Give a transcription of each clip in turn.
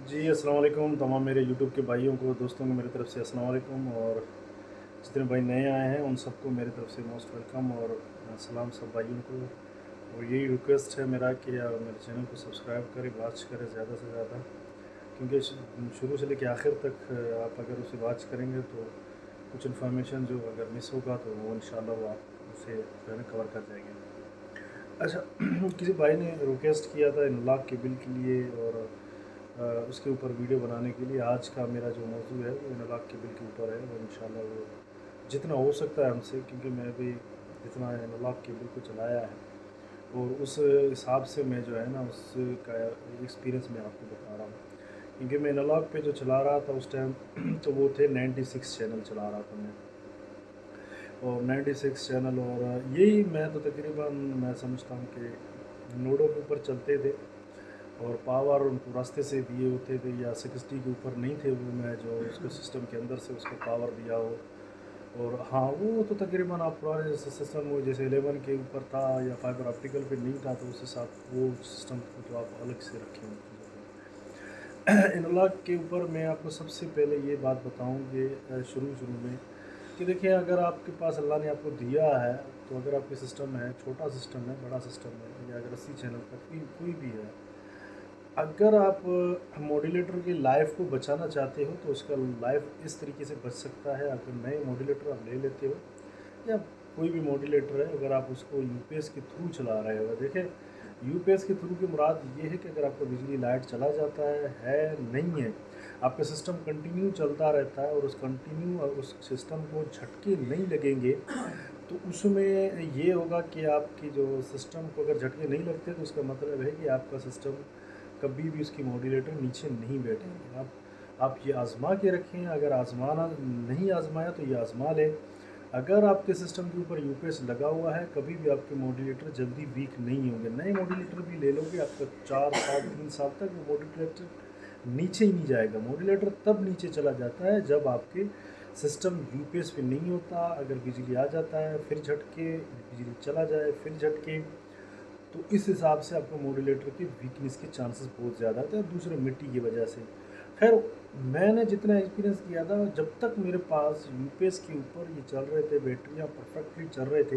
जी अस्सलाम वालेकुम तमाम मेरे यूट्यूब के भाइयों को दोस्तों को मेरी तरफ से अस्सलाम वालेकुम। और जितने भाई नए आए हैं उन सबको मेरी तरफ से मोस्ट वेलकम और सलाम सब भाइयों को। और यही रिक्वेस्ट है मेरा कि आप मेरे चैनल को सब्सक्राइब करें, वॉच करें ज़्यादा से ज़्यादा, क्योंकि शुरू से लेकर आखिर तक आप अगर उसे वॉच करेंगे तो कुछ इन्फॉर्मेशन जो अगर मिस होगा तो वो इंशाल्लाह वो आप उसे जो है ना कवर कर जाएंगे। अच्छा किसी भाई ने रिक्वेस्ट किया था इनलाक के बिल के लिए और उसके ऊपर वीडियो बनाने के लिए। आज का मेरा जो मौजू है वो इनलाक के बिल के ऊपर है और इंशाल्लाह वो जितना हो सकता है हमसे, क्योंकि मैं भी जितना इनलाक के बिल को चलाया है और उस हिसाब से मैं जो है ना उसका एक्सपीरियंस मैं आपको बता रहा हूँ। क्योंकि मैं इनलाक पे जो चला रहा था उस टाइम तो वो थे 96 चैनल चला रहा था मैं, और 96 चैनल, और यही मैं तो तकरीबन मैं समझता हूँ कि नोडों के ऊपर चलते थे और पावर उनको रास्ते से दिए होते थे या 60 के ऊपर नहीं थे वो, मैं जो उसको सिस्टम के अंदर से उसको पावर दिया हो। और हाँ वो तो तकरीबन आप पुराने जैसे सिस्टम वो जैसे 11 के ऊपर था या फाइबर ऑप्टिकल पे नहीं था तो उस हिसाब वो सिस्टम को तो आप अलग से रखें उन चीज़ों को। इनलाक के ऊपर मैं आपको सबसे पहले ये बात बताऊँ कि शुरू शुरू में कि देखिए, अगर आपके पास अल्लाह ने आपको दिया है तो अगर आपके सिस्टम है, छोटा सिस्टम है, बड़ा सिस्टम है, या अगर 80 चैनल का कोई भी है, अगर आप मॉड्यूलेटर की लाइफ को बचाना चाहते हो तो उसका लाइफ इस तरीके से बच सकता है। अगर नए मॉड्यूलेटर आप ले लेते हो या कोई भी मॉड्यूलेटर है, अगर आप उसको यूपीएस के थ्रू चला रहे हो, देखिए यूपीएस के थ्रू की मुराद ये है कि अगर आपका बिजली लाइट चला जाता है नहीं है, आपका सिस्टम कंटिन्यू चलता रहता है और उस सिस्टम को झटके नहीं लगेंगे, तो उसमें ये होगा कि आपकी जो सिस्टम को अगर झटके नहीं लगते तो उसका मतलब है कि आपका सिस्टम कभी भी उसकी मॉड्यूलेटर नीचे नहीं बैठेंगे। आप ये आज़मा के रखें, अगर आज़माना नहीं आज़माया तो ये आज़मा लें। अगर आपके सिस्टम के ऊपर यूपीएस लगा हुआ है, कभी भी आपके मॉड्यूलेटर जल्दी वीक नहीं होंगे। नए मॉड्यूलेटर भी ले लोगे आपका 4 साल 3 साल तक वो मॉड्यूलेटर नीचे ही नहीं जाएगा। मॉड्यूलेटर तब नीचे चला जाता है जब आपके सिस्टम यूपीएस पे नहीं होता, अगर बिजली आ जाता है फिर झटके, बिजली चला जाए फिर झटके, तो इस हिसाब से आपको मॉड्यूलेटर की वीकनेस के चांसेस बहुत ज़्यादा थे, और दूसरे मिट्टी की वजह से। खैर, मैंने जितना एक्सपीरियंस किया था, जब तक मेरे पास यूपीएस के ऊपर ये चल रहे थे, बैटरियाँ परफेक्टली चल रहे थे,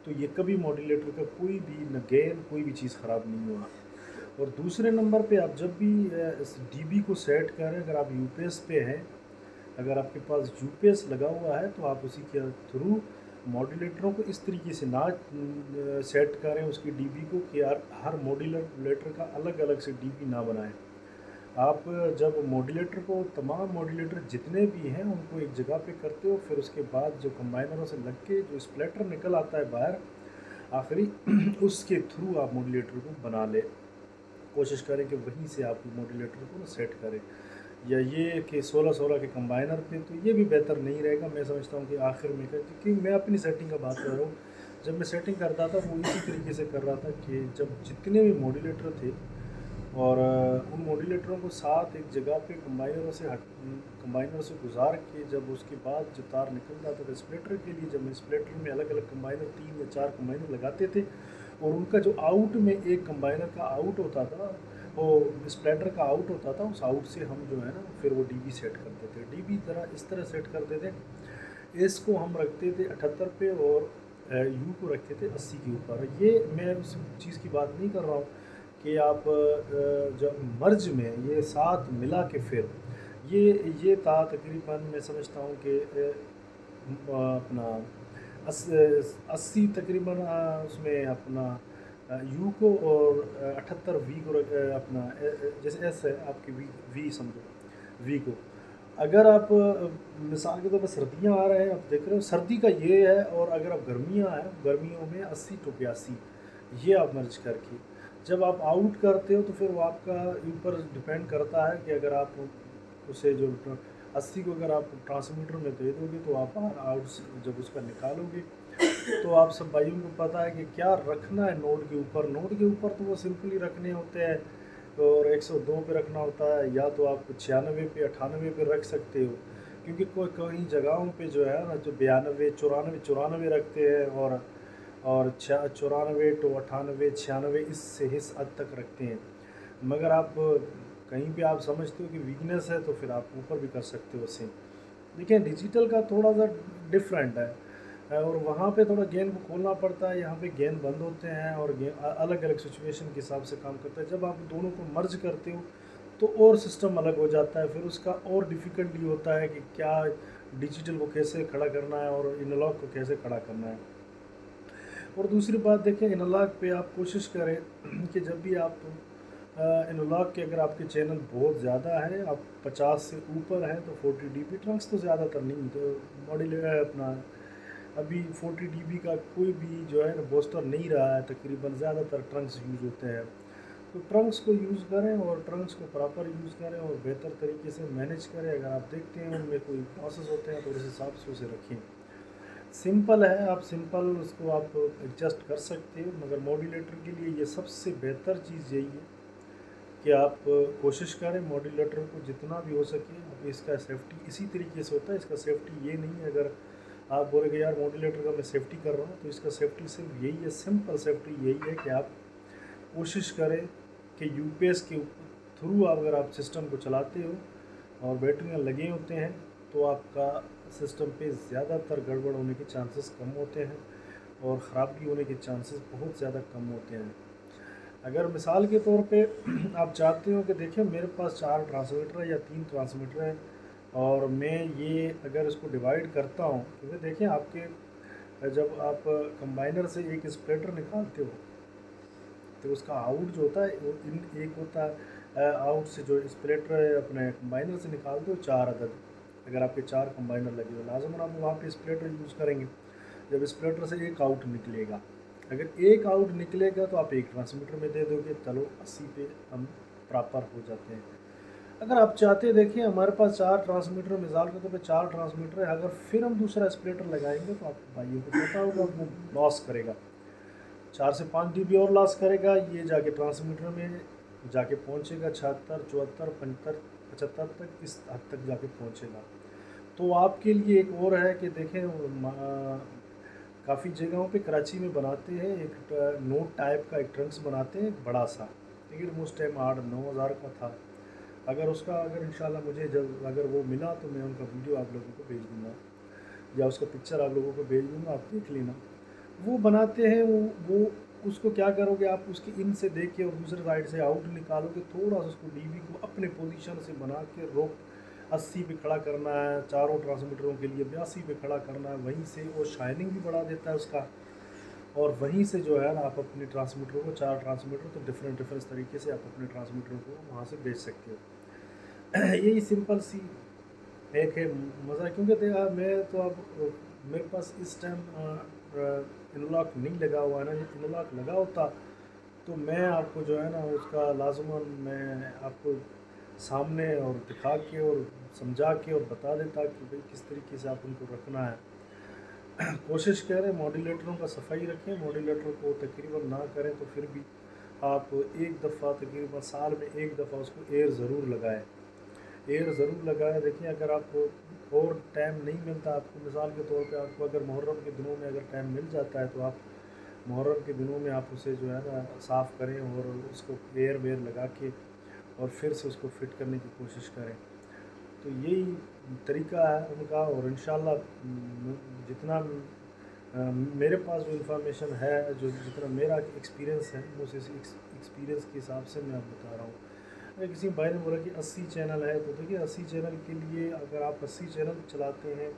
तो ये कभी मॉड्यूलेटर का कोई भी न गेन कोई भी चीज़ ख़राब नहीं हुआ। और दूसरे नंबर पे आप जब भी इस डीबी को सेट करें, अगर आप यूपीएस पे हैं, अगर आपके पास यूपीएस लगा हुआ है तो आप उसी के थ्रू मॉड्यूलेटरों को इस तरीके से ना सेट करें उसकी डीबी को कि यार हर मॉड्यूलेटर का अलग अलग से डीबी ना बनाएं। आप जब मॉड्यूलेटर को तमाम मॉड्यूलेटर जितने भी हैं उनको एक जगह पे करते हो, फिर उसके बाद जो कंबाइनरों से लग के जो स्प्लिटर निकल आता है बाहर आखिरी उसके थ्रू आप मॉड्यूलेटर को बना लें। कोशिश करें कि वहीं से आप मॉड्यूलेटर को ना सेट करें। या ये कि 16-16 के कंबाइनर पे तो ये भी बेहतर नहीं रहेगा। मैं समझता हूँ कि आखिर में क्योंकि मैं अपनी सेटिंग का बात कर रहा हूँ, जब मैं सेटिंग करता था वो इसी तरीके से कर रहा था कि जब जितने भी मॉड्यूलेटर थे और उन मॉड्यूलेटरों को साथ एक जगह पे कंबाइनर से गुजार के जब उसके बाद जो तार निकल जाता था स्प्लिटर के लिए, जब मैं स्प्लिटर में अलग अलग कंबाइनर 3 या 4 कंबाइनर लगाते थे और उनका जो आउट में एक कंबाइनर का आउट होता था, वो स्प्लिटर का आउट होता था, उस आउट से हम जो है ना फिर वो डीबी सेट करते थे। डीबी तरह इस तरह सेट करते थे, एस को हम रखते थे 78 पे और यू को रखते थे 80 के ऊपर। ये मैं उस चीज़ की बात नहीं कर रहा हूँ कि आप जब मर्ज में ये साथ मिला के फिर ये था तकरीबन मैं समझता हूँ कि अपना 80 तकरीबन उसमें अपना यू को और 78 वी को अपना जैसे एस है आपकी वी समझो वी को। अगर आप मिसाल के तौर पर सर्दियाँ आ रहे हैं, आप देख रहे हो सर्दी का ये है, और अगर आप गर्मियाँ हैं गर्मियों में 80 to 82 ये आप मर्ज करके जब आप आउट करते हो तो फिर वो आपका ऊपर डिपेंड करता है कि अगर आप उसे जो 80 को अगर आप ट्रांसमीटर में दे दोगे तो आप आउट जब उसका निकालोगे तो आप सब भाइयों को पता है कि क्या रखना है नोड के ऊपर। नोड के ऊपर तो वो सिंपली रखने होते हैं और 102 पे रखना होता है, या तो आप 96 पे 98 पे रख सकते हो, क्योंकि कोई कई जगहों पे जो है ना जो 92 94 94 रखते हैं और 94 to 98 96 इस हद तक रखते हैं। मगर आप कहीं पे आप समझते हो कि वीकनेस है तो फिर आप ऊपर भी कर सकते हो उससे। देखिए डिजिटल का थोड़ा सा डिफरेंट है, और वहाँ पे थोड़ा गेंद को खोलना पड़ता है, यहाँ पे गेंद बंद होते हैं और गेंद अलग अलग सिचुएशन के हिसाब से काम करता है। जब आप दोनों को मर्ज करते हो तो और सिस्टम अलग हो जाता है, फिर उसका और डिफ़िकल्टी होता है कि क्या डिजिटल को कैसे खड़ा करना है और एनालॉग को कैसे खड़ा करना है। और दूसरी बात देखें, एनालॉग पे आप कोशिश करें कि जब भी आप एनालॉग के अगर आपके चैनल बहुत ज़्यादा है, आप 50 से ऊपर हैं तो 40 dB ट्रंक्स तो ज़्यादातर नहीं, तो मॉडल अपना अभी 40 dB का कोई भी जो है ना बूस्टर नहीं रहा है, तकरीबन ज़्यादातर ट्रंक्स यूज़ होते हैं। तो ट्रंक्स को यूज़ करें और ट्रंक्स को प्रॉपर यूज़ करें और बेहतर तरीके से मैनेज करें। अगर आप देखते हैं उनमें कोई प्रोसेस होते हैं तो उस हिसाब से उसे रखें। सिंपल है, आप सिंपल उसको आप एडजस्ट कर सकते हो, मगर मॉड्यूलेटर के लिए ये सबसे बेहतर चीज़ यही है कि आप कोशिश करें मॉड्यूलेटर को जितना भी हो सके। अब इसका सेफ्टी इसी तरीके से होता है, इसका सेफ्टी ये नहीं है अगर आप बोलेंगे यार मॉड्यूलेटर का मैं सेफ्टी कर रहा हूँ, तो इसका सेफ्टी सिर्फ यही है, सिंपल सेफ्टी यही है कि आप कोशिश करें कि यूपीएस के थ्रू अगर आप सिस्टम को चलाते हो और बैटरियाँ लगे होते हैं तो आपका सिस्टम पे ज़्यादातर गड़बड़ होने के चांसेस कम होते हैं और ख़राबी होने के चांसेस बहुत ज़्यादा कम होते हैं। अगर मिसाल के तौर पे आप चाहते हो कि देखिए मेरे पास 4 ट्रांसमीटर है या 3 ट्रांसमीटर है और मैं ये अगर इसको डिवाइड करता हूँ, क्योंकि देखिए आपके जब आप कंबाइनर से एक स्प्लिटर निकालते हो तो उसका आउट जो होता है वो इन एक होता है आउट से जो स्प्लिटर है अपने कंबाइनर से निकालते हो 4 अदद। अगर आपके 4 कंबाइनर लगे हो लाजमन आप वहाँ पे स्प्लिटर यूज़ करेंगे। जब स्प्लिटर से एक आउट निकलेगा, अगर एक आउट निकलेगा तो आप एक ट्रांसमीटर में दे दोगे, चलो 80 पे हम प्रॉपर हो जाते हैं। अगर आप चाहते हैं देखिए हमारे पास 4 ट्रांसमीटर मिसाल के तौर पे 4 ट्रांसमीटर है, अगर फिर हम दूसरा स्प्लिटर लगाएंगे तो आपको भाइयों को पता होगा वो लॉस करेगा, 4 से 5 dB और लॉस करेगा। ये जाके ट्रांसमीटर में जाके पहुंचेगा 76, 74, 75, 75 तक, इस हद तक जाके पहुंचेगा। तो आपके लिए एक और है कि देखें काफ़ी जगहों पे कराची में बनाते हैं एक नोट टाइप का एक ट्रंक्स बनाते हैं बड़ा सा, लेकिन उस टाइम 8-9 हज़ार का था। अगर इंशाल्लाह मुझे जब अगर वो मिला तो मैं उनका वीडियो आप लोगों को भेज दूँगा या उसका पिक्चर आप लोगों को भेज दूँगा, आप देख लेना। वो बनाते हैं वो उसको क्या करोगे आप उसके इन से देख के और दूसरे साइड से आउट निकालोगे, थोड़ा सा उसको डीबी को अपने पोजीशन से बना के रोक 80 पे खड़ा करना है, चारों ट्रांसमीटरों के लिए 82 पे खड़ा करना है, वहीं से वो शाइनिंग भी बढ़ा देता है उसका। और वहीं से जो है ना आप अपने ट्रांसमीटरों को 4 ट्रांसमीटर तो डिफरेंट डिफरेंट तरीके से आप अपने ट्रांसमीटरों को वहाँ से बेच सकते हो। यही सिंपल सी एक है मज़ा, क्योंकि देखा मैं तो अब मेरे पास इस टाइम इनलॉक नहीं लगा हुआ है ना, इनलॉक लगा होता तो मैं आपको जो है ना उसका लाजमन मैं आपको सामने और दिखा के और समझा के और बता देता कि भाई किस तरीके से आप उनको रखना है। कोशिश करें मॉड्यूलेटरों का सफाई रखें, मॉड्यूलेटर को तकरीबन ना करें तो फिर भी आप एक दफ़ा तकरीबन साल में एक दफ़ा उसको एयर ज़रूर लगाएं, एयर ज़रूर लगाएं। देखिए अगर आपको और टाइम नहीं मिलता आपको, मिसाल के तौर पे आपको अगर मुहर्रम के दिनों में अगर टाइम मिल जाता है तो आप मुहर्रम के दिनों में आप उसे जो है ना साफ़ करें और उसको एयर वेयर लगा के और फिर से उसको फिट करने की कोशिश करें। तो यही तरीका है उनका, और इंशाल्लाह जितना मेरे पास जो इन्फॉर्मेशन है, जो जितना मेरा एक्सपीरियंस है उस एक्सपीरियंस के हिसाब से मैं आपको बता रहा हूँ। अगर किसी भाई ने बोला कि 80 चैनल है तो देखिए 80 चैनल के लिए अगर आप 80 चैनल चलाते हैं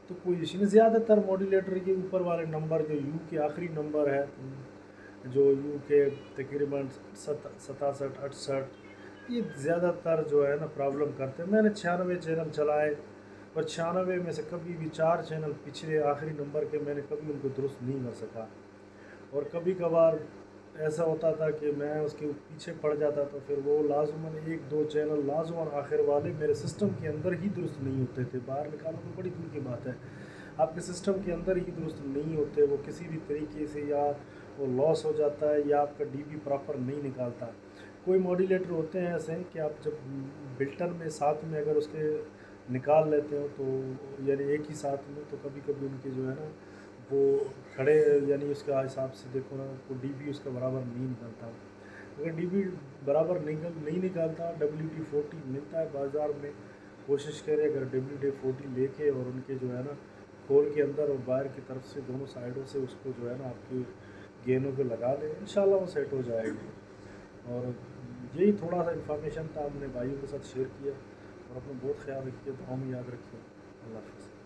तो कोई इशू नहीं। ज़्यादातर मॉड्यूलेटर के ऊपर वाले नंबर जो यू के आखिरी नंबर है, जो यू के तकरीबन 67, 68, ये ज़्यादातर जो है ना प्रॉब्लम करते हैं। मैंने 96 चैनल चलाए और 96 में से कभी भी 4 चैनल पिछले आखिरी नंबर के मैंने कभी उनको दुरुस्त नहीं कर सका, और कभी कभार ऐसा होता था कि मैं उसके पीछे पड़ जाता तो फिर वो लाजमन 1-2 चैनल लाजमन आखिर वाले मेरे सिस्टम के अंदर ही दुरुस्त नहीं होते थे, बाहर निकालना तो बड़ी दूर की बात है, आपके सिस्टम के अंदर ही दुरुस्त नहीं होते वो किसी भी तरीके से, या वो लॉस हो जाता है या आपका डीबी प्रॉपर नहीं निकालता। कोई मॉड्यूलेटर होते हैं ऐसे कि आप जब बिल्टर में साथ में अगर उसके निकाल लेते हो तो यानी एक ही साथ में, तो कभी कभी उनके जो है ना वो खड़े यानी उसका हिसाब से देखो ना तो डीबी उसका बराबर नहीं निकलता। اگر ڈی بی برابر نہیں نکالتا WD-40 ملتا ہے بازار میں، کوشش کرے اگر WD-40 لے کے اور ان کے جو ہے نا کھول کے اندر اور باہر کی طرف سے دونوں سائڈوں سے اس کو جو ہے نا آپ کی گینوں پہ لگا لیں، انشاءاللہ وہ سیٹ ہو جائے گی۔ اور یہی تھوڑا سا انفارمیشن تھا، ہم نے بھائیوں کے ساتھ شیئر کیا، اور اپنا بہت خیال رکھیے، دعاؤں میں یاد رکھیے۔ اللہ حافظ۔